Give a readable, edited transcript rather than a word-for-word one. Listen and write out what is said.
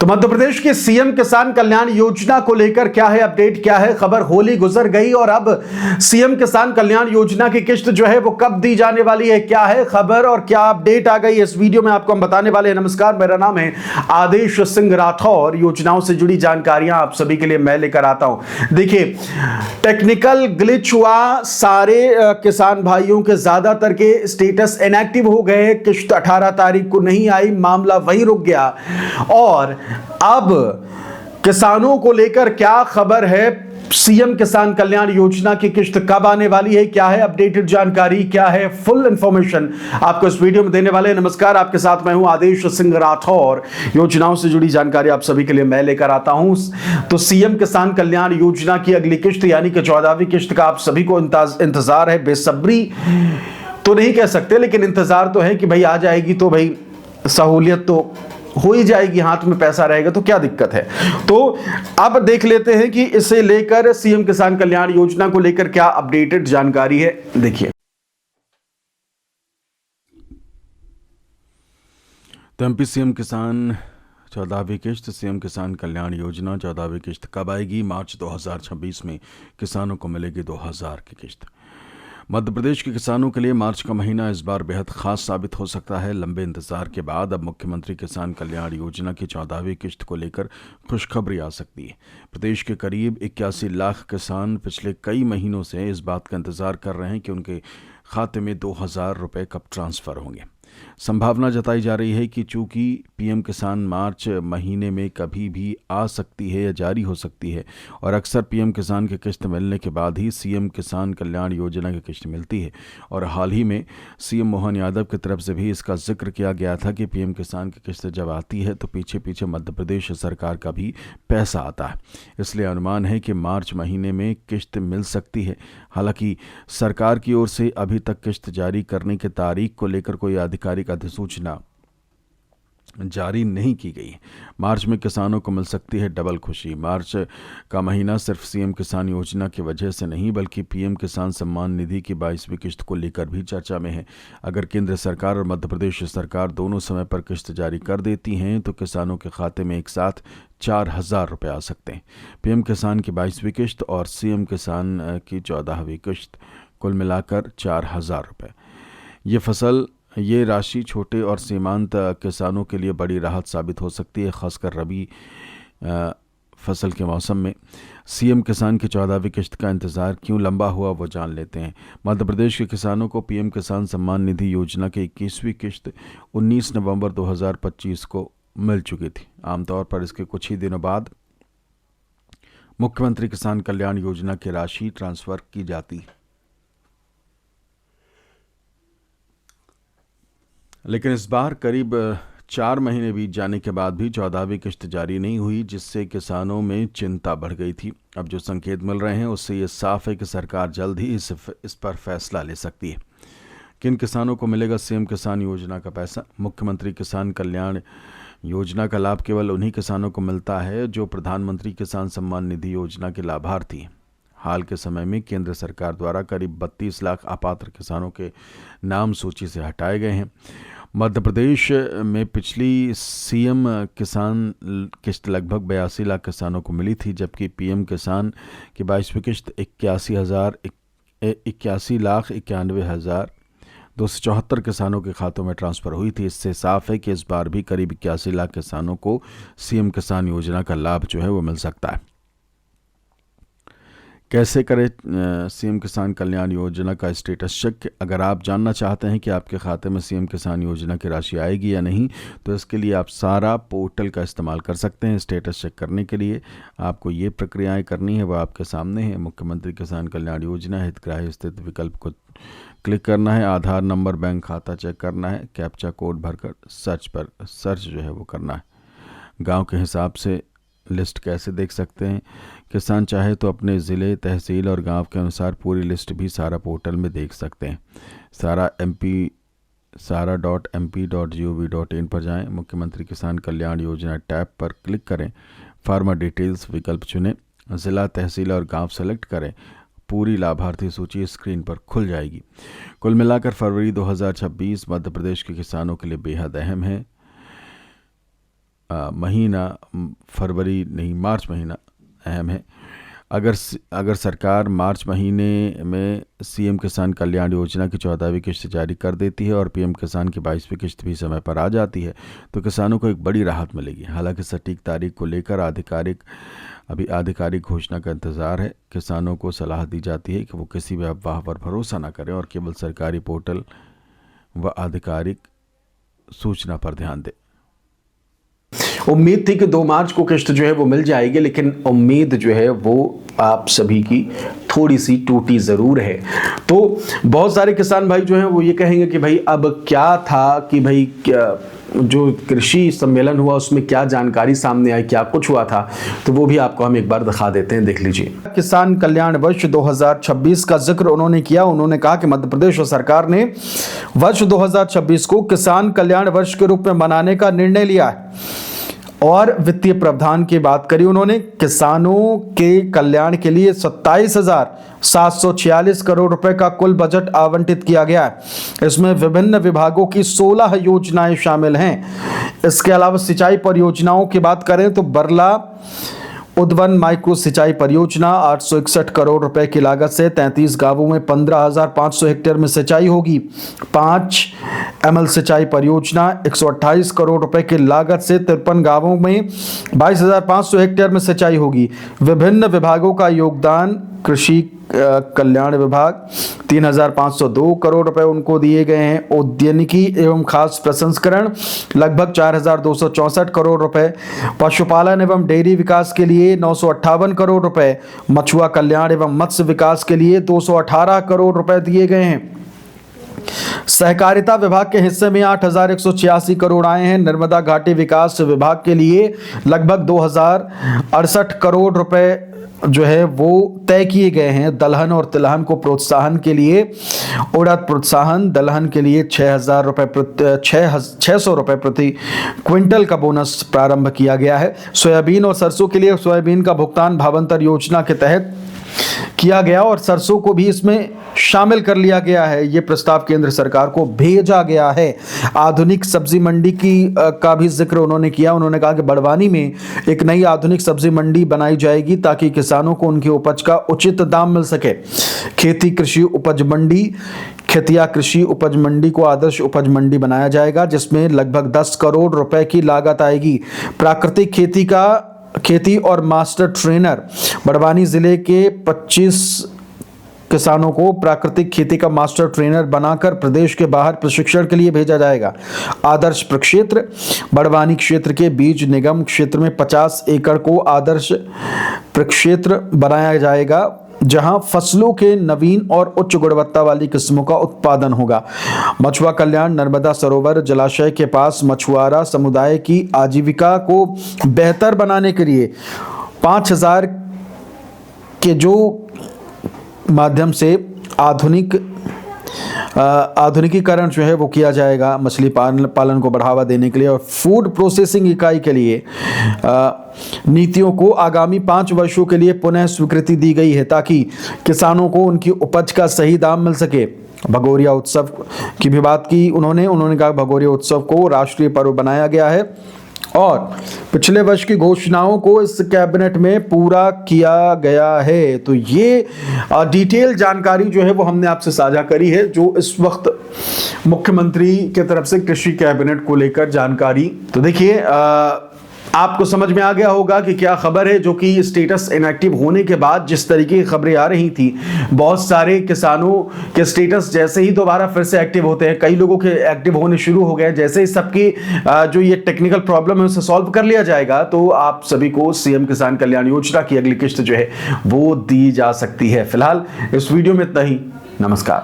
तो मध्य प्रदेश के सीएम किसान कल्याण योजना को लेकर क्या है अपडेट, क्या है खबर। होली गुजर गई और अब सीएम किसान कल्याण योजना की किस्त जो है वो कब दी जाने वाली है, क्या है खबर और क्या अपडेट आ गई इस वीडियो में आपको हम बताने वाले हैं। नमस्कार, मेरा नाम है आदेश सिंह राठौर। योजनाओं से जुड़ी जानकारियां आप सभी के लिए मैं लेकर आता हूं। देखिए, टेक्निकल ग्लिच हुआ, सारे किसान भाइयों के ज्यादातर के स्टेटस इनएक्टिव हो गए, किस्त 18 तारीख को नहीं आई, मामला वहीं रुक गया। और अब किसानों को लेकर क्या खबर है, सीएम किसान कल्याण योजना की किस्त कब आने वाली है, क्या है अपडेटेड जानकारी, क्या है फुल इंफॉर्मेशन आपको इस वीडियो में देने वाले हैं। नमस्कार, आपके साथ मैं हूं आदेश सिंह राठौर। योजनाओं से जुड़ी जानकारी आप सभी के लिए मैं लेकर आता हूं। तो सीएम किसान कल्याण योजना की अगली किस्त यानी कि 14वीं किस्त का आप सभी को इंतजार है, बेसब्री तो नहीं कह सकते, लेकिन इंतजार तो है कि भाई आ जाएगी तो भाई सहूलियत तो हो ही जाएगी, हाथ में पैसा रहेगा तो क्या दिक्कत है। तो अब देख लेते हैं कि इसे लेकर सीएम किसान कल्याण योजना को लेकर क्या अपडेटेड जानकारी है। देखिए, तो एमपी सीएम किसान 14वीं किस्त, सीएम किसान कल्याण योजना 14वीं किस्त कब आएगी? मार्च 2026 में किसानों को मिलेगी 2000 की किस्त। मध्य प्रदेश के किसानों के लिए मार्च का महीना इस बार बेहद खास साबित हो सकता है। लंबे इंतजार के बाद अब मुख्यमंत्री किसान कल्याण योजना की 14वीं किस्त को लेकर खुशखबरी आ सकती है। प्रदेश के करीब 81 लाख किसान पिछले कई महीनों से इस बात का इंतजार कर रहे हैं कि उनके खाते में 2000 रुपये कब ट्रांसफ़र होंगे। संभावना जताई जा रही है कि चूंकि पीएम किसान मार्च महीने में कभी भी आ सकती है या जारी हो सकती है, और अक्सर पीएम किसान की किस्त मिलने के बाद ही सीएम किसान कल्याण योजना की किस्त मिलती है। और हाल ही में सीएम मोहन यादव की तरफ से भी इसका जिक्र किया गया था कि पीएम किसान की किस्त जब आती है तो पीछे पीछे मध्य प्रदेश सरकार का भी पैसा आता है। इसलिए अनुमान है कि मार्च महीने में किस्त मिल सकती है। हालांकि सरकार की ओर से अभी तक किस्त जारी करने की तारीख को लेकर कोई आधिकारिक अधिसूचना जारी नहीं की गई। मार्च में किसानों को मिल सकती है डबल खुशी। मार्च का महीना सिर्फ सीएम किसान योजना की वजह से नहीं बल्कि पीएम किसान सम्मान निधि की 22वीं किस्त को लेकर भी चर्चा में है। अगर केंद्र सरकार और मध्य प्रदेश सरकार दोनों समय पर किस्त जारी कर देती हैं तो किसानों के खाते में एक साथ 4000 रुपये आ सकते हैं। पीएम किसान की 22वीं किस्त और सीएम किसान की 14वीं किस्त, कुल मिलाकर 4000 रुपये। ये राशि छोटे और सीमांत किसानों के लिए बड़ी राहत साबित हो सकती है, खासकर रबी फसल के मौसम में। सीएम किसान की 14वीं किस्त का इंतज़ार क्यों लंबा हुआ वो जान लेते हैं। मध्य प्रदेश के किसानों को पीएम किसान सम्मान निधि योजना की 21वीं किस्त 19 नवंबर 2025 को मिल चुकी थी। आमतौर पर इसके कुछ ही दिनों बाद मुख्यमंत्री किसान कल्याण योजना की राशि ट्रांसफ़र की जाती है, लेकिन इस बार करीब 4 महीने बीत जाने के बाद भी 14वीं किस्त जारी नहीं हुई, जिससे किसानों में चिंता बढ़ गई थी। अब जो संकेत मिल रहे हैं उससे ये साफ है कि सरकार जल्द ही इस पर फैसला ले सकती है। किन किसानों को मिलेगा सीएम किसान योजना का पैसा? मुख्यमंत्री किसान कल्याण योजना का लाभ केवल उन्हीं किसानों को मिलता है जो प्रधानमंत्री किसान सम्मान निधि योजना के लाभार्थी हैं। हाल के समय में केंद्र सरकार द्वारा करीब 32 लाख अपात्र किसानों के नाम सूची से हटाए गए हैं। मध्य प्रदेश में पिछली सीएम किसान किस्त लगभग 82 लाख किसानों को मिली थी, जबकि पीएम किसान की 22वीं किस्त 81,91,274 किसानों के खातों में ट्रांसफ़र हुई थी। इससे साफ है कि इस बार भी करीब 81 लाख किसानों को सीएम किसान योजना का लाभ जो है वो मिल सकता है। कैसे करें सीएम किसान कल्याण योजना का स्टेटस चेक? अगर आप जानना चाहते हैं कि आपके खाते में सीएम किसान योजना की राशि आएगी या नहीं, तो इसके लिए आप सारा पोर्टल का इस्तेमाल कर सकते हैं। स्टेटस चेक करने के लिए आपको ये प्रक्रियाएं करनी है, वह आपके सामने है। मुख्यमंत्री किसान कल्याण योजना हितग्राही स्थित विकल्प को क्लिक करना है, आधार नंबर, बैंक खाता चेक करना है, कैप्चा कोड भरकर सर्च जो है वो करना है। गाँव के हिसाब से लिस्ट कैसे देख सकते हैं? किसान चाहे तो अपने ज़िले, तहसील और गांव के अनुसार पूरी लिस्ट भी सारा पोर्टल में देख सकते हैं। सारा.mp.gov.in पर जाएं, मुख्यमंत्री किसान कल्याण योजना टैब पर क्लिक करें, फार्मर डिटेल्स विकल्प चुनें, ज़िला, तहसील और गांव सेलेक्ट करें। पूरी लाभार्थी सूची स्क्रीन पर खुल जाएगी। कुल मिलाकर फरवरी 2026 मध्य प्रदेश के किसानों के लिए बेहद अहम है। महीना फरवरी नहीं मार्च महीना अहम है। अगर सरकार मार्च महीने में सीएम किसान कल्याण योजना की 14वीं किश्त जारी कर देती है और पीएम किसान की 22वीं किश्त भी समय पर आ जाती है तो किसानों को एक बड़ी राहत मिलेगी। हालांकि सटीक तारीख को लेकर आधिकारिक घोषणा का इंतज़ार है। किसानों को सलाह दी जाती है कि वो किसी भी अफवाह पर भरोसा न करें और केवल सरकारी पोर्टल व आधिकारिक सूचना पर ध्यान दें। उम्मीद थी कि 2 मार्च को किश्त जो है वो मिल जाएगी, लेकिन उम्मीद जो है वो आप सभी की थोड़ी सी टूटी ज़रूर है। तो बहुत सारे किसान भाई जो हैं वो ये कहेंगे कि भाई अब क्या था कि भाई क्या जो कृषि सम्मेलन हुआ उसमें क्या जानकारी सामने आई, क्या कुछ हुआ था, तो वो भी आपको हम एक बार दिखा देते हैं, देख लीजिए। किसान कल्याण वर्ष 2026 का जिक्र उन्होंने किया। उन्होंने कहा कि मध्य प्रदेश सरकार ने वर्ष 2026 को किसान कल्याण वर्ष के रूप में मनाने का निर्णय लिया है और वित्तीय प्रावधान की बात करी उन्होंने। किसानों के कल्याण के लिए 27,746 करोड़ रुपए का कुल बजट आवंटित किया गया है। इसमें विभिन्न विभागों की 16 योजनाएं शामिल हैं। इसके अलावा सिंचाई परियोजनाओं की बात करें तो बरला उद्वन माइक्रो सिंचाई परियोजना 861 करोड़ रुपए की लागत से 33 गांवों में 15,500 हेक्टेयर में सिंचाई होगी। 5 ML सिंचाई परियोजना 128 करोड़ रुपए की लागत से 53 गांवों में 22,500 हेक्टेयर में सिंचाई होगी। विभिन्न विभागों का योगदान कृषि कल्याण विभाग 3,502 करोड़ रुपए उनको दिए गए हैं। उद्यानिकी एवं खास प्रसंस्करण लगभग 4,264 करोड़ रुपए। पशुपालन एवं डेयरी विकास के लिए 958 करोड़ रुपए। मछुआ कल्याण एवं मत्स्य विकास के लिए 218 करोड़ रुपए दिए गए हैं। सहकारिता विभाग के हिस्से में 8,186 करोड़ आए हैं। नर्मदा घाटी विकास विभाग के लिए लगभग 2,068 करोड़ रुपए जो है वो तय किए गए हैं। दलहन और तिलहन को प्रोत्साहन के लिए उड़द प्रोत्साहन दलहन के लिए 600 रुपए प्रति क्विंटल का बोनस प्रारंभ किया गया है। सोयाबीन और सरसों के लिए सोयाबीन का भुगतान भावांतर योजना के तहत किया गया और सरसों को भी इसमें शामिल कर लिया गया है। ये प्रस्ताव केंद्र सरकार को भेजा गया है। आधुनिक सब्जी मंडी का भी जिक्र उन्होंने किया। उन्होंने कहा कि बड़वानी में एक नई आधुनिक सब्जी मंडी बनाई जाएगी ताकि किसानों को उनकी उपज का उचित दाम मिल सके। खेती कृषि उपज मंडी खेतिया कृषि उपज मंडी को आदर्श उपज मंडी बनाया जाएगा जिसमें लगभग 10 करोड़ रुपए की लागत आएगी। प्राकृतिक खेती और मास्टर ट्रेनर बड़वानी जिले के 25 किसानों को प्राकृतिक खेती का मास्टर ट्रेनर बनाकर प्रदेश के बाहर प्रशिक्षण के लिए भेजा जाएगा। आदर्श प्रक्षेत्र बड़वानी क्षेत्र के बीज निगम क्षेत्र में 50 एकड़ को आदर्श प्रक्षेत्र बनाया जाएगा जहां फसलों के नवीन और उच्च गुणवत्ता वाली किस्मों का उत्पादन होगा। मछुआ कल्याण नर्मदा सरोवर जलाशय के पास मछुआरा समुदाय की आजीविका को बेहतर बनाने के लिए 5,000 के जो माध्यम से आधुनिकीकरण जो है वो किया जाएगा। मछली पालन को बढ़ावा देने के लिए और फूड प्रोसेसिंग इकाई के लिए नीतियों को आगामी 5 वर्षों के लिए पुनः स्वीकृति दी गई है ताकि किसानों को उनकी उपज का सही दाम मिल सके। भगोरिया उत्सव की भी बात की उन्होंने कहा भगोरिया उत्सव को राष्ट्रीय पर्व बनाया गया है और पिछले वर्ष की घोषणाओं को इस कैबिनेट में पूरा किया गया है। तो ये डिटेल जानकारी जो है वो हमने आपसे साझा करी है जो इस वक्त मुख्यमंत्री के तरफ से कृषि कैबिनेट को लेकर जानकारी। तो देखिए आपको समझ में आ गया होगा कि क्या खबर है, जो कि स्टेटस इनएक्टिव होने के बाद जिस तरीके की खबरें आ रही थी, बहुत सारे किसानों के स्टेटस जैसे ही दोबारा फिर से एक्टिव होते हैं, कई लोगों के एक्टिव होने शुरू हो गए। जैसे ही सबकी जो ये टेक्निकल प्रॉब्लम है उसे सॉल्व कर लिया जाएगा तो आप सभी को सीएम किसान कल्याण योजना की अगली किश्त जो है वो दी जा सकती है। फिलहाल इस वीडियो में इतना ही। नमस्कार।